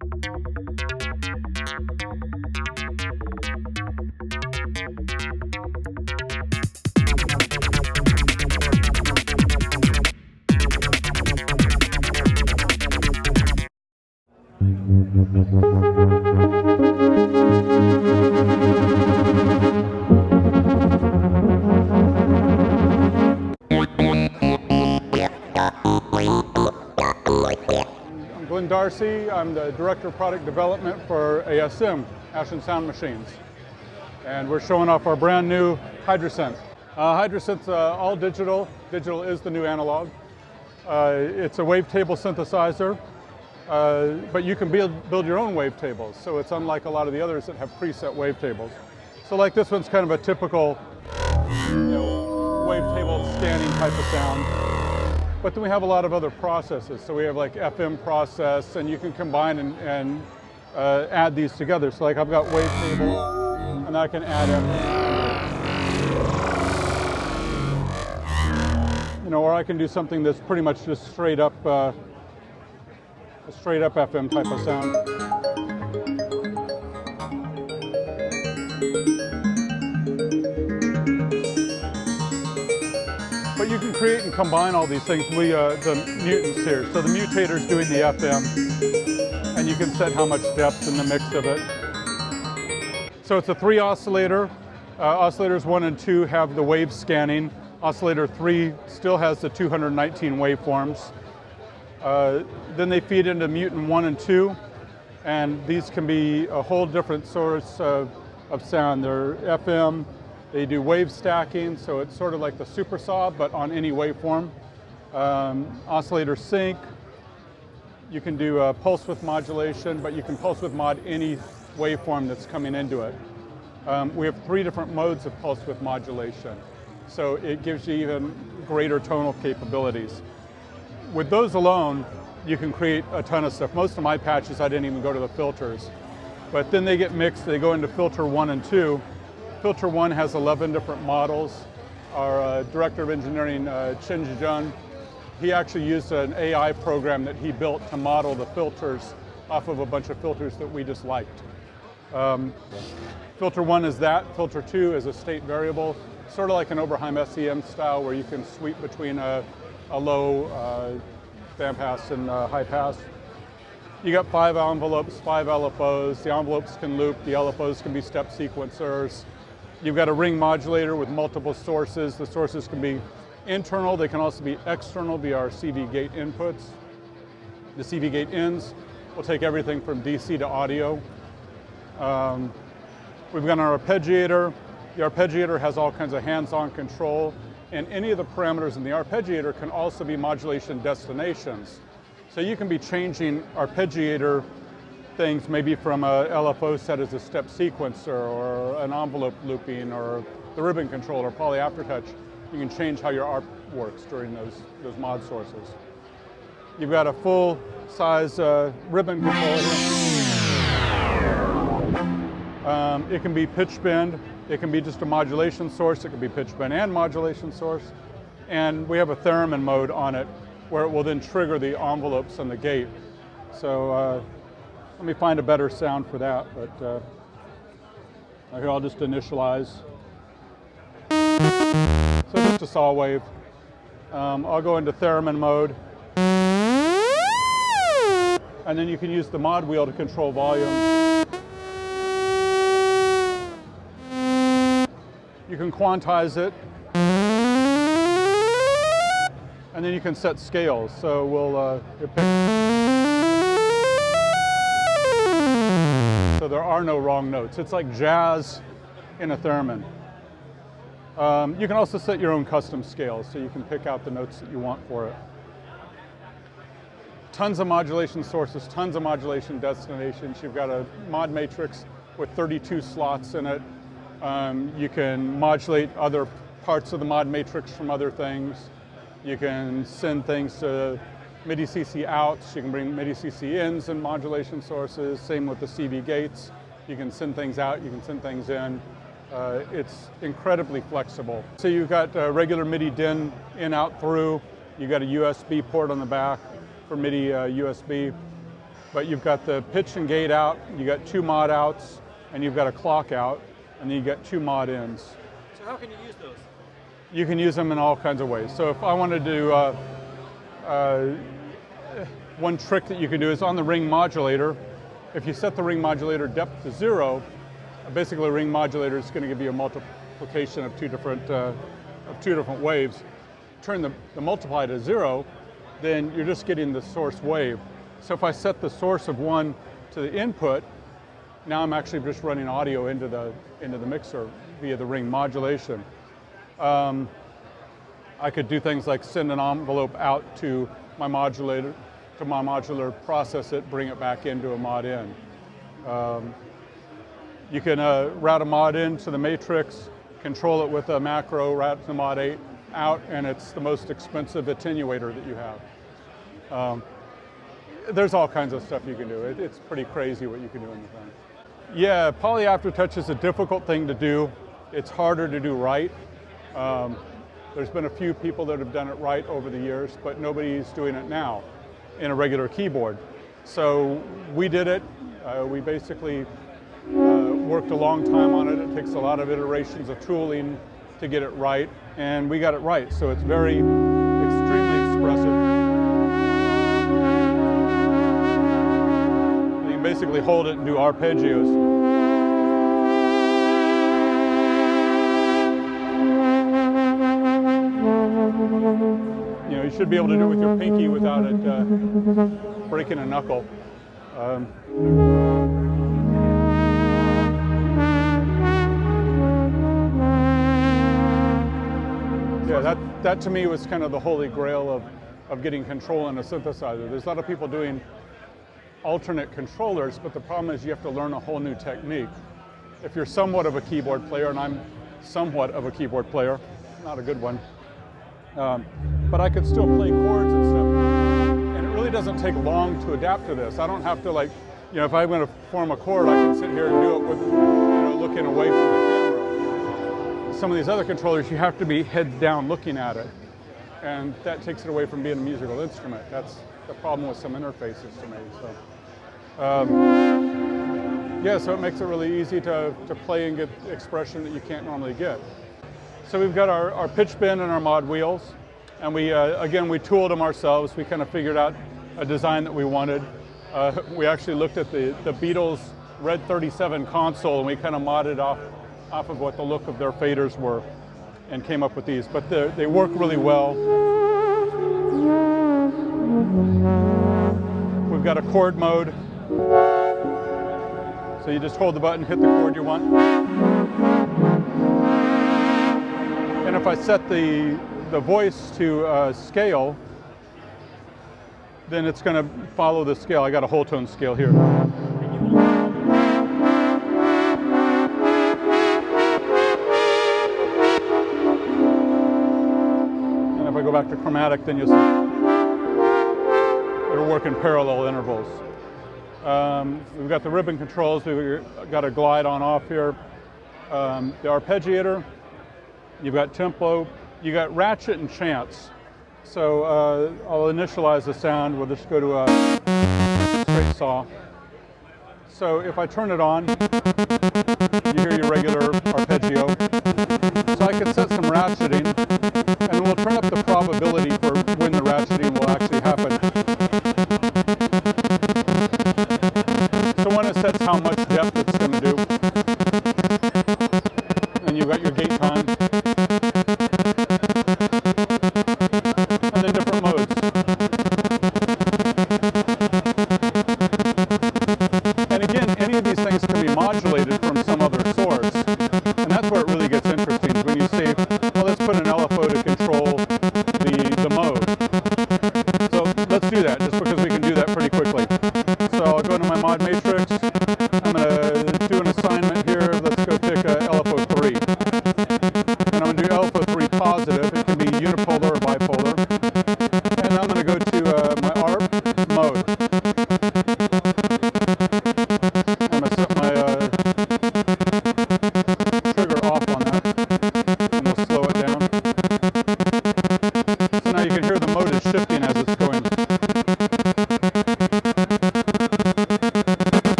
I'm Glen Darcey. I'm the Director of Product Development for ASM, Ashun Sound Machines. And we're showing off our brand new Hydrasynth. Hydrasynth's all digital. Digital is the new analog. It's a wavetable synthesizer, but you can build your own wavetables. So it's unlike a lot of the others that have preset wavetables. So like this one's kind of a typical wavetable scanning type of sound. But then we have a lot of other processes. So we have like FM process, and you can combine and add these together. So like I've got wavetable, and I can add FM. Or I can do something that's pretty much just straight up FM type of sound. But you can create and combine all these things. The mutants here. So the mutator's doing the FM, and you can set how much depth in the mix of it. So it's a 3 oscillator. Oscillators 1 and 2 have the wave scanning. Oscillator 3 still has the 219 waveforms. Then they feed into mutant 1 and 2, and these can be a whole different source of sound. They're FM. They do wave stacking, so it's sort of like the super saw, but on any waveform. Oscillator sync. You can do pulse width modulation, but you can pulse width mod any waveform that's coming into it. We have 3 different modes of pulse width modulation, so it gives you even greater tonal capabilities. With those alone, you can create a ton of stuff. Most of my patches, I didn't even go to the filters, but then they get mixed. They go into filter 1 and 2. Filter 1 has 11 different models. Our Director of Engineering, Chen Zhizhen, he actually used an AI program that he built to model the filters off of a bunch of filters that we just liked. Filter 1 is that. Filter 2 is a state variable, sort of like an Oberheim SEM style where you can sweep between a low bandpass and high pass. You got 5 envelopes, 5 LFOs. The envelopes can loop, the LFOs can be step sequencers. You've got a ring modulator with multiple sources. The sources can be internal, they can also be external via our CV gate inputs. The CV gate ins will take everything from DC to audio. We've got our arpeggiator. The arpeggiator has all kinds of hands-on control, and any of the parameters in the arpeggiator can also be modulation destinations. So you can be changing arpeggiator things maybe from a LFO set as a step sequencer or an envelope looping or the ribbon control or Poly Aftertouch. You can change how your ARP works during those mod sources. You've got a full-size ribbon control here. It can be pitch bend. It can be just a modulation source. It can be pitch bend and modulation source. And we have a Theremin mode on it where it will then trigger the envelopes and the gate. So let me find a better sound for that, but here I'll just initialize. So just a saw wave. I'll go into Theremin mode. And then you can use the mod wheel to control volume. You can quantize it. And then you can set scales. So we'll pick. So there are no wrong notes. It's like jazz in a Theremin. You can also set your own custom scales, so you can pick out the notes that you want for it. Tons of modulation sources, tons of modulation destinations. You've got a mod matrix with 32 slots in it. You can modulate other parts of the mod matrix from other things. You can send things to MIDI CC outs. You can bring MIDI CC ins and modulation sources. Same with the CV gates. You can send things out, you can send things in. It's incredibly flexible. So you've got regular MIDI DIN in, out, through. You've got a USB port on the back for MIDI USB. but you've got the pitch and gate out, you got 2 mod outs, and you've got a clock out, and then you got 2 mod ins. So how can you use those? You can use them in all kinds of ways. So if I want to do, one trick that you can do is on the ring modulator, if you set the ring modulator depth to 0, basically a ring modulator is going to give you a multiplication of two different waves. Turn the multiply to 0, then you're just getting the source wave. So if I set the source of 1 to the input, now I'm actually just running audio into the mixer via the ring modulation. I could do things like send an envelope out to my modulator, process it, bring it back into a mod in. You can route a mod in to the matrix, control it with a macro, route to mod 8 out, and it's the most expensive attenuator that you have. There's all kinds of stuff you can do. It's pretty crazy what you can do in the thing. Yeah, Poly Aftertouch is a difficult thing to do. It's harder to do right. There's been a few people that have done it right over the years, but nobody's doing it now in a regular keyboard. So we did it. We basically worked a long time on it. It takes a lot of iterations of tooling to get it right, and we got it right. So it's very extremely expressive. You can basically hold it and do arpeggios. You know, you should be able to do it with your pinky without it breaking a knuckle. Yeah, that to me was kind of the holy grail of getting control in a synthesizer. There's a lot of people doing alternate controllers, but the problem is you have to learn a whole new technique. If you're somewhat of a keyboard player, and I'm somewhat of a keyboard player, not a good one, but I could still play chords and stuff, and it really doesn't take long to adapt to this. I don't have to, like, you know, if I'm going to form a chord, I can sit here and do it with, you know, looking away from the camera. Some of these other controllers, you have to be heads down looking at it, and that takes it away from being a musical instrument. That's the problem with some interfaces to me. So, yeah, so it makes it really easy to play and get expression that you can't normally get. So we've got our pitch bend and our mod wheels, and we again, we tooled them ourselves. We kind of figured out a design that we wanted. We actually looked at the Beatles Red 37 console, and we kind of modded off of what the look of their faders were and came up with these. But they work really well. We've got a chord mode. So you just hold the button, hit the chord you want. And if I set the voice to scale, then it's going to follow the scale. I got a whole tone scale here. And if I go back to chromatic, then you'll see it'll work in parallel intervals. We've got the ribbon controls. We've got a glide on off here. The arpeggiator. You've got tempo. You got ratchet and chance. So I'll initialize the sound. We'll just go to a straight saw. So if I turn it on, you hear your regular arpeggio. So I can set some ratcheting, and we'll turn up the probability for when the ratcheting will actually happen. So one, it sets how much depth it's going to do. And you've got your gate time. And then different modes. And again, any of these things can be modulated from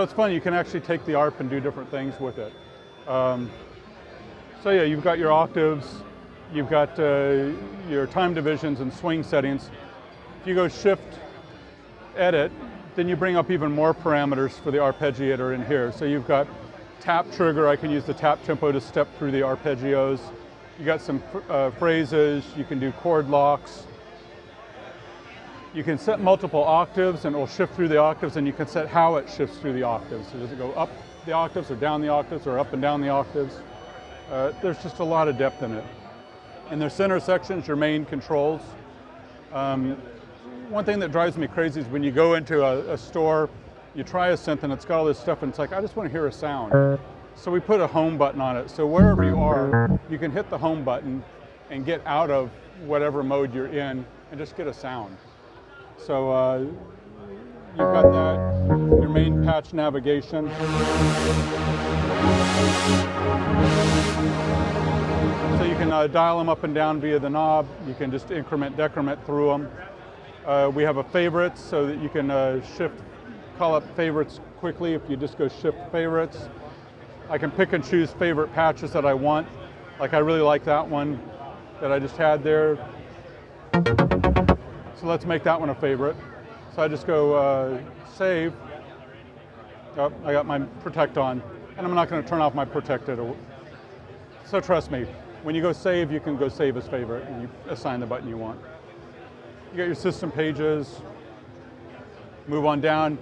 So it's fun, you can actually take the ARP and do different things with it. So yeah, you've got your octaves, you've got your time divisions and swing settings. If you go Shift, Edit, then you bring up even more parameters for the arpeggiator in here. So you've got tap trigger, I can use the tap tempo to step through the arpeggios. You got some phrases, you can do chord locks. You can set multiple octaves and it will shift through the octaves, and you can set how it shifts through the octaves. So does it go up the octaves or down the octaves or up and down the octaves? There's just a lot of depth in it. In their center sections, your main controls. One thing that drives me crazy is when you go into a store, you try a synth and it's got all this stuff and it's like, I just want to hear a sound. So we put a home button on it. So wherever you are, you can hit the home button and get out of whatever mode you're in and just get a sound. So you've got that, your main patch navigation. So you can dial them up and down via the knob. You can just increment, decrement through them. We have a favorites so that you can call up favorites quickly if you just go Shift Favorites. I can pick and choose favorite patches that I want. Like I really like that one that I just had there. So let's make that one a favorite. So I just go Save. Oh, I got my Protect on. And I'm not going to turn off my Protected. So trust me, when you go Save, you can go Save as favorite and you assign the button you want. You got your system pages. Move on down.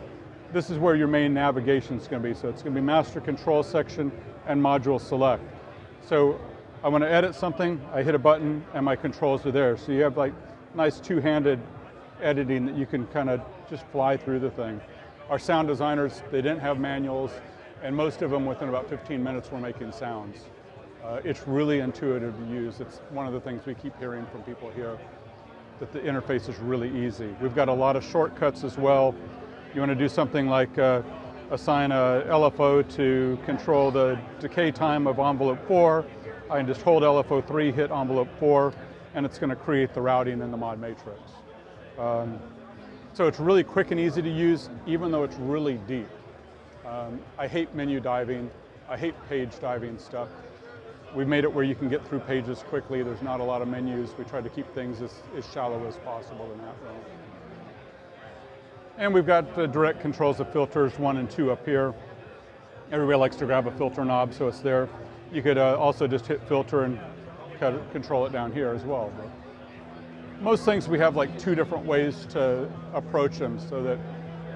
This is where your main navigation is going to be. So it's going to be Master Control section and Module Select. So I want to edit something, I hit a button and my controls are there. So you have like nice two-handed editing that you can kind of just fly through the thing. Our sound designers, they didn't have manuals, and most of them within about 15 minutes were making sounds. It's really intuitive to use. It's one of the things we keep hearing from people here, that the interface is really easy. We've got a lot of shortcuts as well. You want to do something like assign a LFO to control the decay time of envelope 4. I can just hold LFO 3, hit envelope 4, and it's going to create the routing in the mod matrix. So it's really quick and easy to use, even though it's really deep. I hate menu diving. I hate page diving stuff. We've made it where you can get through pages quickly. There's not a lot of menus. We try to keep things as shallow as possible in that realm. And we've got direct controls of filters 1 and 2 up here. Everybody likes to grab a filter knob, so it's there. You could also just hit filter and control it down here as well. But most things we have like 2 different ways to approach them so that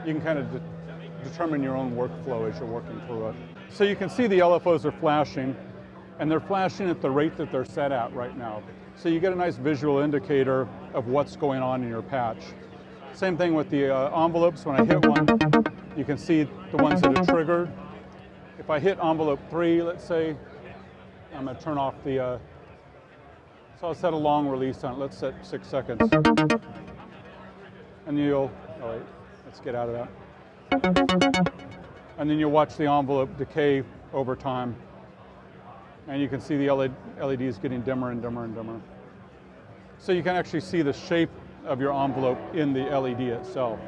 you can kind of determine your own workflow as you're working through it. So you can see the LFOs are flashing, and they're flashing at the rate that they're set at right now. So you get a nice visual indicator of what's going on in your patch. Same thing with the envelopes. When I hit one, you can see the ones that are triggered. If I hit envelope 3, let's say, I'm going to turn off the, so I'll set a long release on it. Let's set 6 seconds. And you'll, all right, let's get out of that. And then you'll watch the envelope decay over time. And you can see the LEDs getting dimmer and dimmer and dimmer. So you can actually see the shape of your envelope in the LED itself.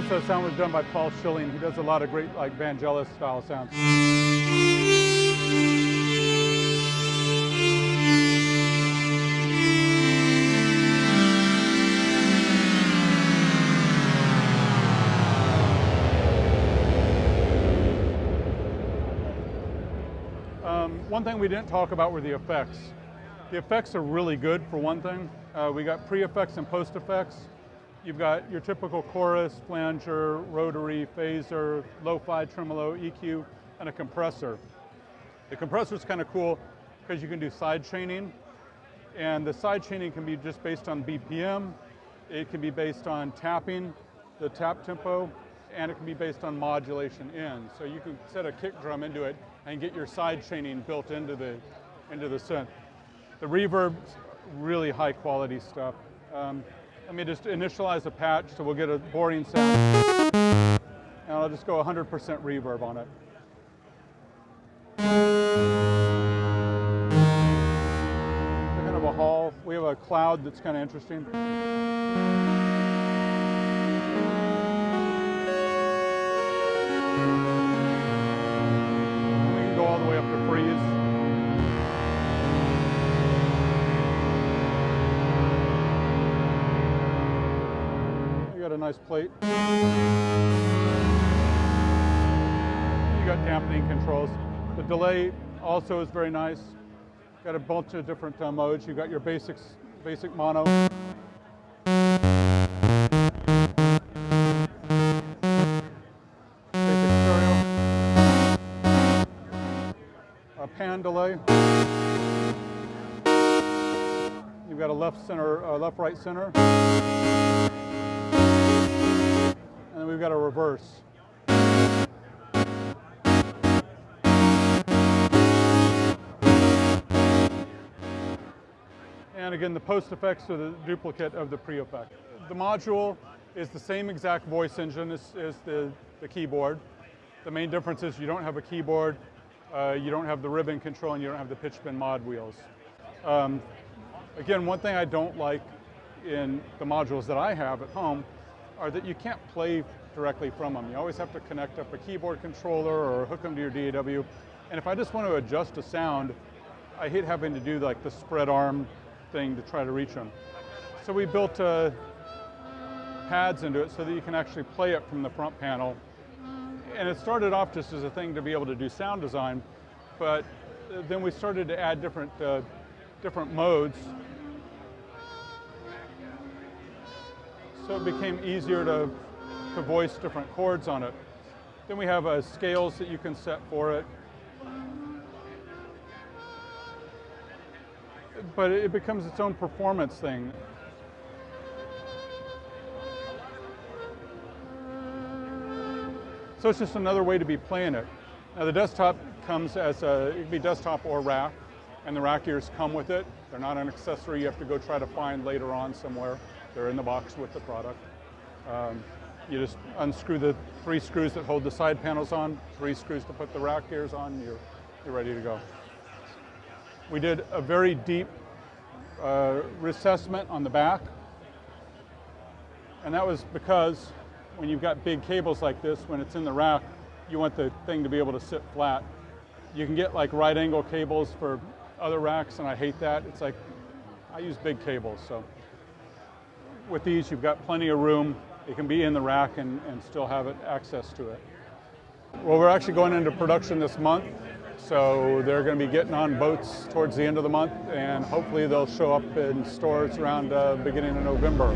This sound was done by Paul Schilling. He does a lot of great like Vangelis style sounds. One thing we didn't talk about were the effects. The effects are really good for one thing. We got pre-effects and post-effects. You've got your typical chorus, flanger, rotary, phaser, lo-fi, tremolo, EQ, and a compressor. The compressor is kind of cool because you can do side chaining, and the side chaining can be just based on BPM. It can be based on tapping, the tap tempo, and it can be based on modulation in. So you can set a kick drum into it and get your side chaining built into the synth. The reverb's really high quality stuff. Let me just initialize a patch so we'll get a boring sound. And I'll just go 100% reverb on it. So kind of a hall. We have a cloud that's kind of interesting. All the way up to freeze. You got a nice plate. You got dampening controls. The delay also is very nice. Got a bunch of different modes. You got your basic mono. Pan delay. You've got a left right center, and then we've got a reverse. And again, the post effects are the duplicate of the pre-effect. The module is the same exact voice engine as the keyboard. The main difference is you don't have a keyboard. You don't have the ribbon control, and you don't have the pitch bend mod wheels. Again, one thing I don't like in the modules that I have at home are that you can't play directly from them. You always have to connect up a keyboard controller or hook them to your DAW. And if I just want to adjust a sound, I hate having to do like the spread arm thing to try to reach them. So we built pads into it so that you can actually play it from the front panel. And it started off just as a thing to be able to do sound design, but then we started to add different modes. So it became easier to voice different chords on it. Then we have scales that you can set for it. But it becomes its own performance thing. So it's just another way to be playing it. Now the desktop comes as it can be desktop or rack, and the rack ears come with it. They're not an accessory you have to go try to find later on somewhere. They're in the box with the product. You just unscrew the 3 screws that hold the side panels on, 3 screws to put the rack ears on, you're ready to go. We did a very deep recessment on the back, and that was because when you've got big cables like this, when it's in the rack, you want the thing to be able to sit flat. You can get like right angle cables for other racks, and I hate that. It's like, I use big cables, so. With these, you've got plenty of room. It can be in the rack and still have access to it. Well, we're actually going into production this month, so they're going to be getting on boats towards the end of the month, and hopefully they'll show up in stores around beginning of November.